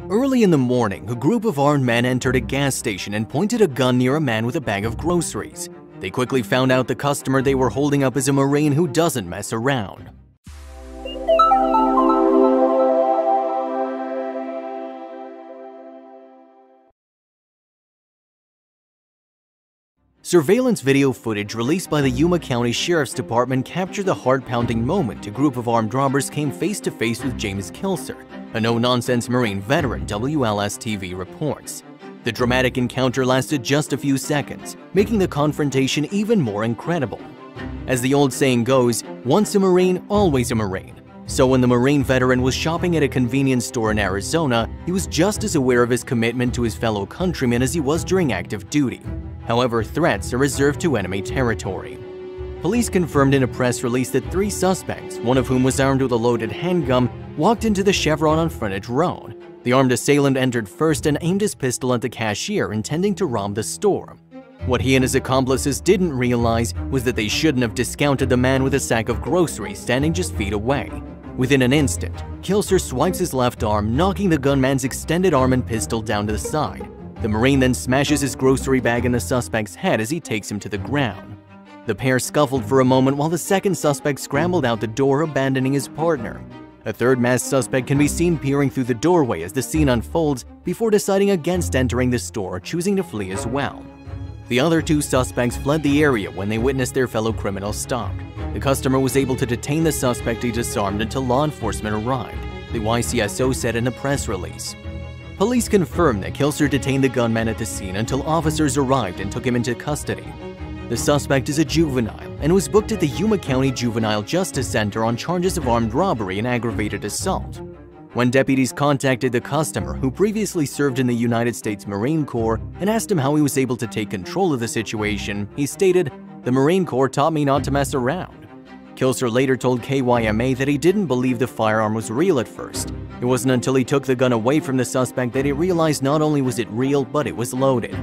Early in the morning, a group of armed men entered a gas station and pointed a gun near a man with a bag of groceries. They quickly found out the customer they were holding up is a Marine who doesn't mess around. Surveillance video footage released by the Yuma County Sheriff's Department captured the heart-pounding moment a group of armed robbers came face-to-face with James Kilser, a no-nonsense Marine veteran, WLS-TV reports. The dramatic encounter lasted just a few seconds, making the confrontation even more incredible. As the old saying goes, once a Marine, always a Marine. So when the Marine veteran was shopping at a convenience store in Arizona, he was just as aware of his commitment to his fellow countrymen as he was during active duty. However, threats are reserved to enemy territory. Police confirmed in a press release that 3 suspects, one of whom was armed with a loaded handgun, walked into the Chevron on Frontage Road. The armed assailant entered first and aimed his pistol at the cashier, intending to rob the store. What he and his accomplices didn't realize was that they shouldn't have discounted the man with a sack of groceries standing just feet away. Within an instant, Kilser swipes his left arm, knocking the gunman's extended arm and pistol down to the side. The Marine then smashes his grocery bag in the suspect's head as he takes him to the ground. The pair scuffled for a moment while the second suspect scrambled out the door, abandoning his partner. A third masked suspect can be seen peering through the doorway as the scene unfolds before deciding against entering the store, choosing to flee as well. The other 2 suspects fled the area when they witnessed their fellow criminals stopped. The customer was able to detain the suspect he disarmed until law enforcement arrived, the YCSO said in a press release. Police confirmed that Kilser detained the gunman at the scene until officers arrived and took him into custody. The suspect is a juvenile and was booked at the Yuma County Juvenile Justice Center on charges of armed robbery and aggravated assault. When deputies contacted the customer, who previously served in the United States Marine Corps, and asked him how he was able to take control of the situation, he stated, "The Marine Corps taught me not to mess around." Kilser later told KYMA that he didn't believe the firearm was real at first. It wasn't until he took the gun away from the suspect that he realized not only was it real, but it was loaded.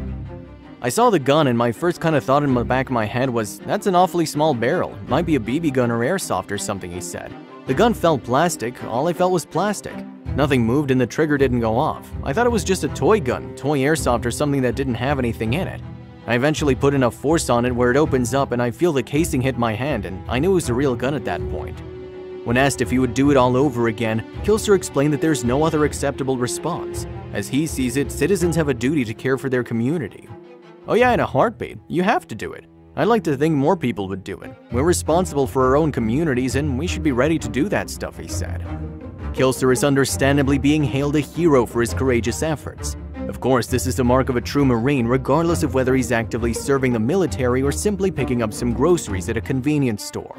"I saw the gun and my first kind of thought in the back of my head was, that's an awfully small barrel. Might be a BB gun or airsoft or something," he said. "The gun felt plastic. All I felt was plastic. Nothing moved and the trigger didn't go off. I thought it was just a toy gun, toy airsoft or something that didn't have anything in it. I eventually put enough force on it where it opens up and I feel the casing hit my hand and I knew it was a real gun at that point." When asked if he would do it all over again, Kilser explained that there's no other acceptable response. As he sees it, citizens have a duty to care for their community. "Oh yeah, in a heartbeat. You have to do it. I'd like to think more people would do it. We're responsible for our own communities and we should be ready to do that stuff," he said. Kilser is understandably being hailed a hero for his courageous efforts. Of course, this is the mark of a true Marine, regardless of whether he's actively serving the military or simply picking up some groceries at a convenience store.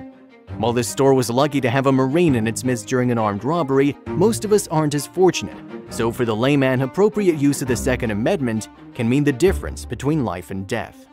While this store was lucky to have a Marine in its midst during an armed robbery, most of us aren't as fortunate. So for the layman, appropriate use of the Second Amendment can mean the difference between life and death.